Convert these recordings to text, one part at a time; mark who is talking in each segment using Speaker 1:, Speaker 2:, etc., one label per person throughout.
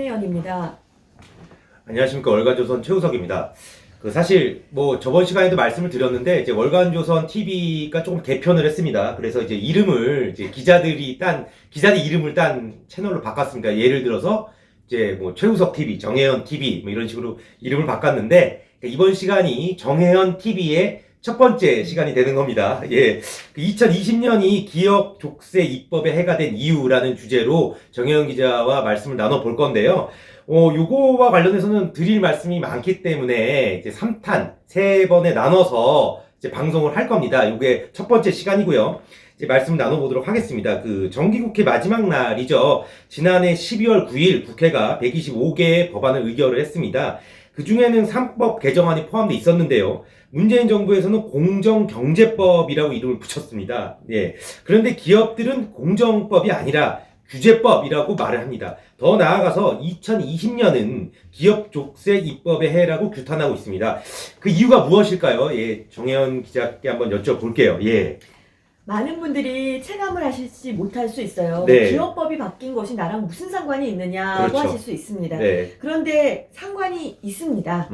Speaker 1: 정혜연입니다.
Speaker 2: 안녕하십니까. 월간조선 최우석입니다. 사실 저번 시간에도 말씀을 드렸는데 이제 월간조선 TV가 조금 개편을 했습니다. 그래서 이제 이름을 기자들 이름을 딴 채널로 바꿨습니다. 예를 들어서 이제 최우석 TV, 정혜연 TV 이런 식으로 이름을 바꿨는데 이번 시간이 정혜연 TV의 첫 번째 시간이 되는 겁니다. 예. 2020년이 기업 족쇄 입법의 해가 된 이유라는 주제로 정혜연 기자와 말씀을 나눠볼 건데요. 요거와 관련해서는 드릴 말씀이 많기 때문에 이제 3탄, 3번에 나눠서 이제 방송을 할 겁니다. 요게 첫 번째 시간이고요. 이제 말씀 나눠보도록 하겠습니다. 정기국회 마지막 날이죠. 지난해 12월 9일 국회가 125개의 법안을 의결을 했습니다. 그 중에는 3법 개정안이 포함되어 있었는데요. 문재인 정부에서는 공정경제법이라고 이름을 붙였습니다. 예. 그런데 기업들은 공정법이 아니라 규제법이라고 말을 합니다. 더 나아가서 2020년은 기업 족쇄 입법의 해라고 규탄하고 있습니다. 그 이유가 무엇일까요? 예, 정혜연 기자께 한번 여쭤볼게요. 예.
Speaker 1: 많은 분들이 체감을 하실지 못할 수 있어요.
Speaker 2: 네.
Speaker 1: 기업법이 바뀐 것이 나랑 무슨 상관이 있느냐고
Speaker 2: 그렇죠.
Speaker 1: 하실 수 있습니다.
Speaker 2: 네.
Speaker 1: 그런데 상관이 있습니다.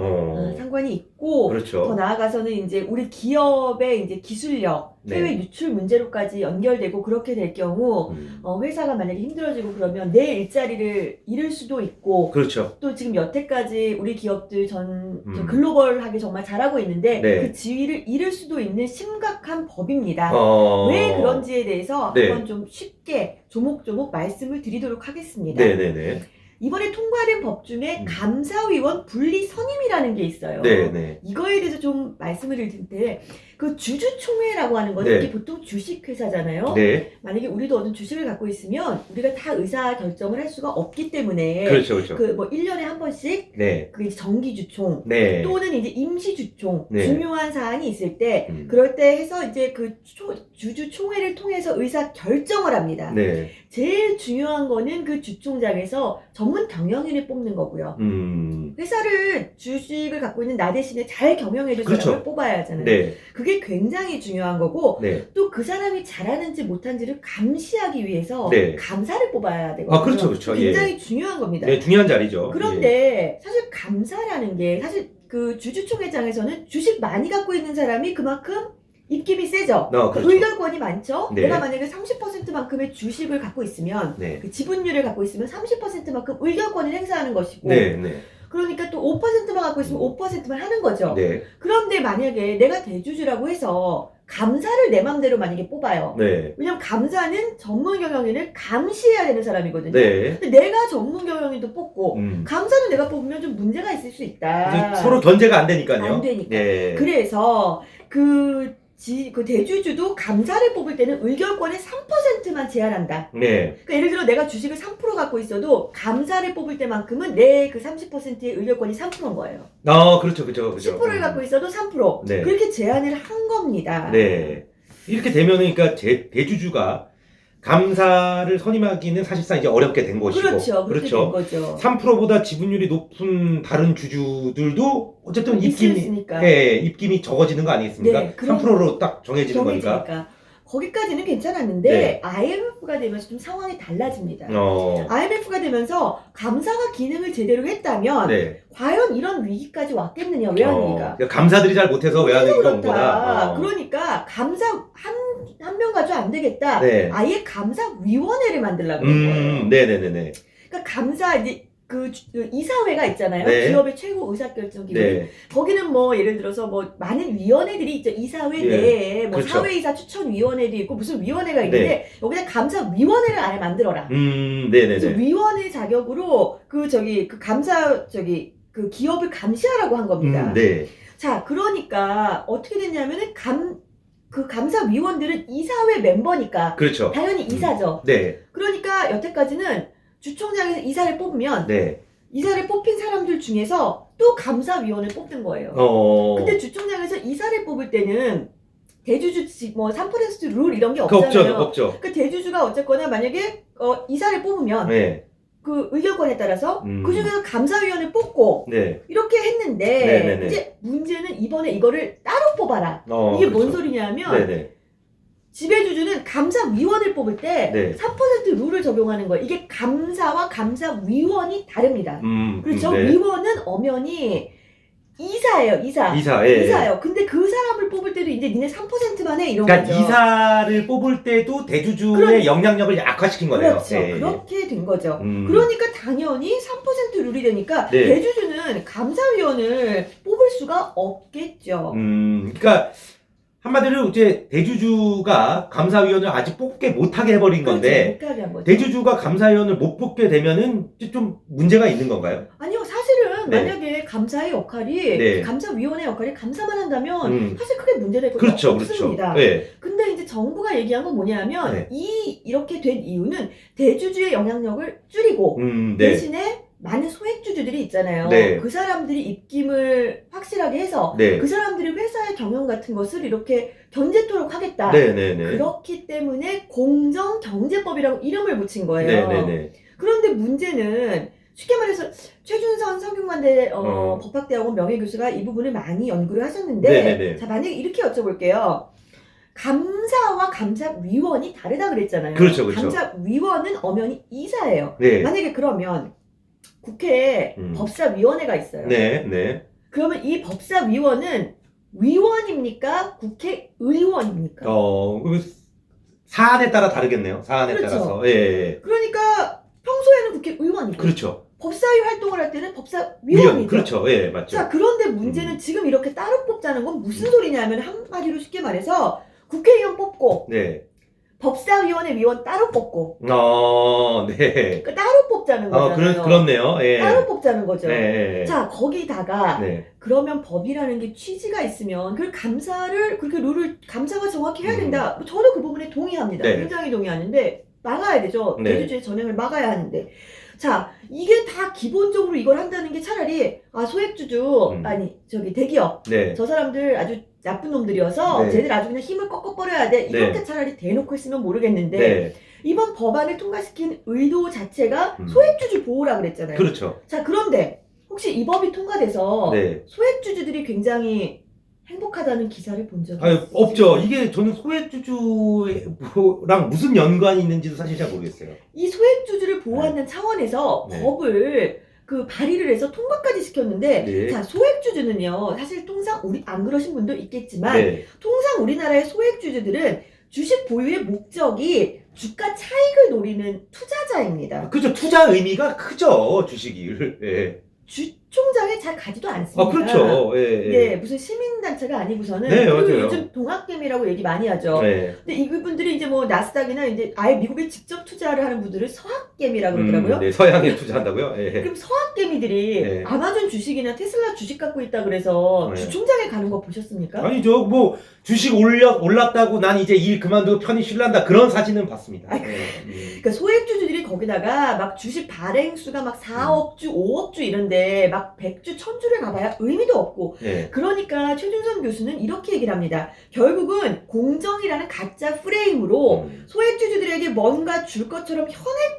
Speaker 1: 상관이 있고,
Speaker 2: 그렇죠.
Speaker 1: 더 나아가서는 이제 우리 기업의 이제 기술력,
Speaker 2: 네.
Speaker 1: 해외 유출 문제로까지 연결되고 그렇게 될 경우, 회사가 만약에 힘들어지고 그러면 내 일자리를 잃을 수도 있고,
Speaker 2: 그렇죠.
Speaker 1: 또 지금 여태까지 우리 기업들 전 글로벌하게 정말 잘하고 있는데
Speaker 2: 네.
Speaker 1: 그 지위를 잃을 수도 있는 심각한 법입니다.
Speaker 2: 어...
Speaker 1: 왜 그런지에 대해서
Speaker 2: 네.
Speaker 1: 한번 좀 쉽게 조목조목 말씀을 드리도록 하겠습니다.
Speaker 2: 네네네.
Speaker 1: 이번에 통과된 법 중에 감사위원 분리 선임이라는 게 있어요.
Speaker 2: 네네.
Speaker 1: 이거에 대해서 좀 말씀을 드릴 텐데, 그 주주총회라고 하는 거는
Speaker 2: 네.
Speaker 1: 이게 보통 주식회사잖아요.
Speaker 2: 네.
Speaker 1: 만약에 우리도 어떤 주식을 갖고 있으면 우리가 다 의사 결정을 할 수가 없기 때문에
Speaker 2: 그렇죠, 그렇죠.
Speaker 1: 1년에 한 번씩
Speaker 2: 네.
Speaker 1: 그게 정기주총
Speaker 2: 네.
Speaker 1: 또는 이제 임시주총
Speaker 2: 네.
Speaker 1: 중요한 사안이 있을 때 그럴 때 해서 이제 그 주주총회를 통해서 의사 결정을 합니다.
Speaker 2: 네.
Speaker 1: 제일 중요한 거는 그 주총장에서 전문 경영인을 뽑는 거고요. 회사를 주식을 갖고 있는 나 대신에 잘 경영해줄
Speaker 2: 그렇죠.
Speaker 1: 사람을 뽑아야 하잖아요.
Speaker 2: 네.
Speaker 1: 그게 굉장히 중요한 거고
Speaker 2: 네.
Speaker 1: 또 그 사람이 잘하는지 못한지를 감시하기 위해서
Speaker 2: 네.
Speaker 1: 감사를 뽑아야 되거든요.
Speaker 2: 아, 그렇죠, 그렇죠.
Speaker 1: 굉장히
Speaker 2: 예.
Speaker 1: 중요한 겁니다.
Speaker 2: 네, 중요한 자리죠.
Speaker 1: 그런데 사실 감사라는 게 사실 그 주주총회장에서는 주식 많이 갖고 있는 사람이 그만큼 입김이 세죠.
Speaker 2: 그렇죠.
Speaker 1: 의결권이 많죠.
Speaker 2: 네.
Speaker 1: 내가 만약에 30%만큼의 주식을 갖고 있으면
Speaker 2: 네.
Speaker 1: 그 지분율을 갖고 있으면 30%만큼 의결권을 행사하는 것이고
Speaker 2: 네, 네.
Speaker 1: 그러니까 또 5%만 갖고 있으면 5%만 하는 거죠.
Speaker 2: 네.
Speaker 1: 그런데 만약에 내가 대주주라고 해서 감사를 내 맘대로 만약에 뽑아요.
Speaker 2: 네.
Speaker 1: 왜냐면 감사는 전문 경영인을 감시해야 되는 사람이거든요.
Speaker 2: 네.
Speaker 1: 근데 내가 전문 경영인도 뽑고 감사는 내가 뽑으면 좀 문제가 있을 수 있다.
Speaker 2: 서로 견제가 안 되니까요.
Speaker 1: 안 되니까.
Speaker 2: 네.
Speaker 1: 그래서 그 대주주도 감사를 뽑을 때는 의결권의 3%만 제한한다.
Speaker 2: 네.
Speaker 1: 그러니까 예를 들어 내가 주식을 3% 갖고 있어도 감사를 뽑을 때만큼은 내 그 30%의 의결권이 3%인 거예요.
Speaker 2: 그렇죠, 그렇죠, 그렇죠.
Speaker 1: 10%를 갖고 있어도 3%.
Speaker 2: 네.
Speaker 1: 그렇게 제한을 한 겁니다.
Speaker 2: 네. 이렇게 되면은 그러니까 대주주가 감사를 선임하기는 사실상 이제 어렵게 된 것이고.
Speaker 1: 그렇죠. 그렇게 된 거죠.
Speaker 2: 3%보다 지분율이 높은 다른 주주들도 어쨌든 입김이 적어지는 거 아니겠습니까?
Speaker 1: 네,
Speaker 2: 3%로 딱 정해지는 거니까.
Speaker 1: 거기까지는 괜찮았는데
Speaker 2: 네.
Speaker 1: IMF가 되면서 좀 상황이 달라집니다.
Speaker 2: 어.
Speaker 1: IMF가 되면서 감사가 기능을 제대로 했다면
Speaker 2: 네.
Speaker 1: 과연 이런 위기까지 왔겠느냐, 외환위기가.
Speaker 2: 그러니까 감사들이 잘 못해서 외환위기가 온 거다.
Speaker 1: 그러니까 감사 한 명 가지고 안 되겠다.
Speaker 2: 네.
Speaker 1: 아예 감사위원회를 만들려고 그런 거예요.
Speaker 2: 네네네네.
Speaker 1: 그러니까 감사 이제 그 이사회가 있잖아요.
Speaker 2: 네.
Speaker 1: 기업의 최고 의사결정 기관.
Speaker 2: 네.
Speaker 1: 거기는 예를 들어서 많은 위원회들이 있죠. 이사회
Speaker 2: 네.
Speaker 1: 내에
Speaker 2: 그렇죠.
Speaker 1: 사회이사 추천위원회도 있고 무슨 위원회가 있는데
Speaker 2: 네.
Speaker 1: 여기다 감사위원회를 아예 만들어라.
Speaker 2: 네네네.
Speaker 1: 그래서 위원회 자격으로 그 기업을 감시하라고 한 겁니다.
Speaker 2: 네.
Speaker 1: 자, 그러니까 어떻게 됐냐면은 그 감사위원들은 이사회 멤버니까
Speaker 2: 그렇죠.
Speaker 1: 당연히 이사죠.
Speaker 2: 네.
Speaker 1: 그러니까 여태까지는 주총장에서 이사를 뽑으면
Speaker 2: 네.
Speaker 1: 이사를 뽑힌 사람들 중에서 또 감사위원을 뽑는 거예요. 근데 주총장에서 이사를 뽑을 때는 대주주 3% 룰 이런 게 없잖아요.
Speaker 2: 없죠.
Speaker 1: 그 대주주가 어쨌거나 만약에 이사를 뽑으면
Speaker 2: 네.
Speaker 1: 그 의결권에 따라서 그 중에서 감사위원을 뽑고
Speaker 2: 네.
Speaker 1: 이렇게 했는데
Speaker 2: 네네네.
Speaker 1: 이제 문제는 이번에 이거를 따로 뽑아라. 이게
Speaker 2: 그렇죠.
Speaker 1: 뭔 소리냐면
Speaker 2: 네네.
Speaker 1: 지배주주는 감사위원을 뽑을 때
Speaker 2: 네.
Speaker 1: 3% 룰을 적용하는 거예요. 이게 감사와 감사위원이 다릅니다. 그리고 저
Speaker 2: 네.
Speaker 1: 위원은 엄연히 이사예요. 이사.
Speaker 2: 예.
Speaker 1: 이사예요. 근데 그 사람을 뽑을 때도 이제 니네 3%만 해 이런
Speaker 2: 그러니까
Speaker 1: 거죠.
Speaker 2: 이사를 뽑을 때도 대주주의
Speaker 1: 그러니-
Speaker 2: 영향력을 약화시킨 거네요.
Speaker 1: 그렇죠.
Speaker 2: 예.
Speaker 1: 그렇게 된 거죠.
Speaker 2: 음.
Speaker 1: 그러니까 당연히 3% 룰이 되니까
Speaker 2: 네.
Speaker 1: 대주주는 감사위원을 뽑을 수가 없겠죠.
Speaker 2: 그러니까 한마디로 이제 대주주가 감사위원을 아직 뽑게 못하게 해버린 건데,
Speaker 1: 그렇죠. 못하게 한 거죠.
Speaker 2: 대주주가 감사위원을 못 뽑게 되면은 이제 좀 문제가 있는 건가요?
Speaker 1: 아니요, 사실은
Speaker 2: 네.
Speaker 1: 만약에 감사의 역할이
Speaker 2: 네.
Speaker 1: 감사위원회 역할이 감사만 한다면
Speaker 2: 음.
Speaker 1: 사실 크게 문제될 건
Speaker 2: 그렇죠,
Speaker 1: 없습니다.
Speaker 2: 그렇죠. 예.
Speaker 1: 근데 이제 정부가 얘기한 건 뭐냐면
Speaker 2: 네.
Speaker 1: 이렇게 된 이유는 대주주의 영향력을 줄이고
Speaker 2: 네.
Speaker 1: 대신에 많은 소액주주들이 있잖아요.
Speaker 2: 네.
Speaker 1: 그 사람들이 입김을 확실하게 해서
Speaker 2: 네.
Speaker 1: 그 사람들이 회사의 경영 같은 것을 이렇게 견제토록 하겠다.
Speaker 2: 네네네.
Speaker 1: 그렇기 때문에 공정경제법이라고 이름을 붙인 거예요.
Speaker 2: 네네네.
Speaker 1: 그런데 문제는 쉽게 말해서 최준선 성균관대 법학대학원 명예교수가 이 부분을 많이 연구를 하셨는데
Speaker 2: 네네네.
Speaker 1: 자, 만약에 이렇게 여쭤볼게요. 감사와 감사위원이 다르다 그랬잖아요.
Speaker 2: 그렇죠, 그렇죠.
Speaker 1: 감사위원은 엄연히 이사예요.
Speaker 2: 네.
Speaker 1: 만약에 그러면 국회에 법사위원회가 있어요.
Speaker 2: 네, 네.
Speaker 1: 그러면 이 법사위원은 위원입니까? 국회의원입니까?
Speaker 2: 사안에 따라 다르겠네요. 사안에
Speaker 1: 그렇죠.
Speaker 2: 따라서. 예.
Speaker 1: 그러니까 평소에는 국회의원이고
Speaker 2: 그렇죠.
Speaker 1: 법사위 활동을 할 때는 법사위원이죠.
Speaker 2: 그렇죠. 예, 맞죠.
Speaker 1: 자, 그런데 문제는 지금 이렇게 따로 뽑자는 건 무슨 소리냐면 한마디로 쉽게 말해서 국회의원 뽑고
Speaker 2: 네.
Speaker 1: 법사위원회 위원 따로 뽑고
Speaker 2: 네.
Speaker 1: 그러니까 따로 뽑자는 거잖아요.
Speaker 2: 그렇네요. 예.
Speaker 1: 따로 뽑자는 거죠.
Speaker 2: 네.
Speaker 1: 자, 거기다가
Speaker 2: 네.
Speaker 1: 그러면 법이라는 게 취지가 있으면 그 감사를 그렇게 룰을 감사가 정확히 해야 된다. 저도 그 부분에 동의합니다.
Speaker 2: 네.
Speaker 1: 굉장히 동의하는데 막아야 되죠.
Speaker 2: 네.
Speaker 1: 대주주의 전횡을 막아야 하는데. 자, 이게 다 기본적으로 이걸 한다는 게 차라리 소액주주 대기업
Speaker 2: 네.
Speaker 1: 저 사람들 아주 나쁜 놈들이어서
Speaker 2: 네.
Speaker 1: 쟤들 아주 그냥 힘을 꺾어버려야 돼. 이렇게
Speaker 2: 네.
Speaker 1: 차라리 대놓고 했으면 모르겠는데
Speaker 2: 네.
Speaker 1: 이번 법안을 통과시킨 의도 자체가 소액주주 보호라 그랬잖아요.
Speaker 2: 그렇죠.
Speaker 1: 자, 그런데 혹시 이 법이 통과돼서
Speaker 2: 네.
Speaker 1: 소액주주들이 굉장히 행복하다는 기사를 본 적이
Speaker 2: 없죠. 이게 저는 소액주주랑 무슨 연관이 있는지도 사실 잘 모르겠어요.
Speaker 1: 이 소액주주를 보호하는 차원에서
Speaker 2: 네.
Speaker 1: 법을 발의를 해서 통과까지 시켰는데
Speaker 2: 네.
Speaker 1: 자, 소액주주는요. 사실 통상 안 그러신 분도 있겠지만
Speaker 2: 네.
Speaker 1: 통상 우리나라의 소액주주들은 주식 보유의 목적이 주가 차익을 노리는 투자자입니다.
Speaker 2: 그죠. 투자 의미가 크죠. 주식을. 예.
Speaker 1: 주총장에 잘 가지도 않습니다.
Speaker 2: 그렇죠. 예.
Speaker 1: 네, 무슨 시민단체가 아니고서는.
Speaker 2: 네,
Speaker 1: 그리고
Speaker 2: 맞아요.
Speaker 1: 요즘 동학개미라고 얘기 많이 하죠.
Speaker 2: 네.
Speaker 1: 근데 이분들이 이제 나스닥이나 이제 아예 미국에 직접 투자를 하는 분들을 서학개미라고 그러더라고요.
Speaker 2: 네, 서양에 투자한다고요? 예.
Speaker 1: 그럼 서학개미들이
Speaker 2: 네.
Speaker 1: 아마존 주식이나 테슬라 주식 갖고 있다 그래서
Speaker 2: 네.
Speaker 1: 주총장에 가는 거 보셨습니까?
Speaker 2: 아니죠. 뭐 주식 올랐다고 난 이제 일 그만두고 편히 쉴란다. 그런 사진은 봤습니다.
Speaker 1: 아니,
Speaker 2: 예.
Speaker 1: 그러니까 소액주주들이 거기다가 막 주식 발행수가 막 4억 주, 5억 주 이런데 막 100주, 1000주를 가봐야 의미도 없고.
Speaker 2: 네.
Speaker 1: 그러니까 최준선 교수는 이렇게 얘기를 합니다. 결국은 공정이라는 가짜 프레임으로 소액주주들에게 뭔가 줄 것처럼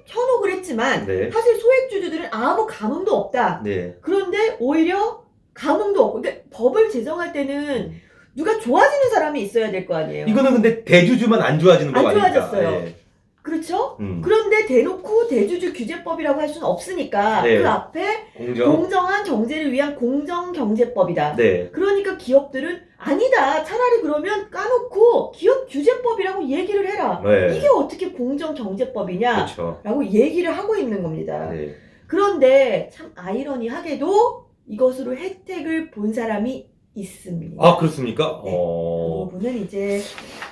Speaker 1: 현혹을 했지만
Speaker 2: 네.
Speaker 1: 사실 소액주주들은 아무 감흥도 없다.
Speaker 2: 네.
Speaker 1: 그런데 오히려 감흥도 없고. 그러니까 법을 제정할 때는 누가 좋아지는 사람이 있어야 될 거 아니에요.
Speaker 2: 이거는 근데 대주주만 안 좋아지는 거
Speaker 1: 안
Speaker 2: 아닙니까?
Speaker 1: 좋아졌어요.
Speaker 2: 예.
Speaker 1: 그렇죠? 그런데 대놓고 대주주 규제법이라고 할 수는 없으니까
Speaker 2: 네.
Speaker 1: 그 앞에
Speaker 2: 공정.
Speaker 1: 공정한 경제를 위한 공정경제법이다.
Speaker 2: 네.
Speaker 1: 그러니까 기업들은 아니다. 차라리 그러면 까놓고 기업 규제법이라고 얘기를 해라.
Speaker 2: 네.
Speaker 1: 이게 어떻게 공정경제법이냐?
Speaker 2: 그렇죠.
Speaker 1: 라고 얘기를 하고 있는 겁니다.
Speaker 2: 네.
Speaker 1: 그런데 참 아이러니하게도 이것으로 혜택을 본 사람이 있습니다.
Speaker 2: 아, 그렇습니까?
Speaker 1: 네. 그 부분은 이제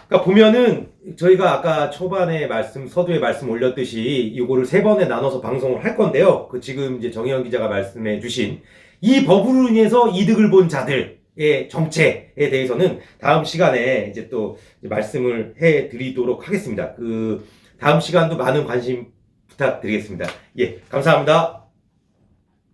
Speaker 2: 그러니까 보면은 저희가 아까 초반에 서두에 말씀 올렸듯이 이거를 3번에 나눠서 방송을 할 건데요. 지금 이제 정의연 기자가 말씀해 주신 이 법으로 인해서 이득을 본 자들의 정책에 대해서는 다음 시간에 이제 또 말씀을 해 드리도록 하겠습니다. 다음 시간도 많은 관심 부탁드리겠습니다. 예, 감사합니다.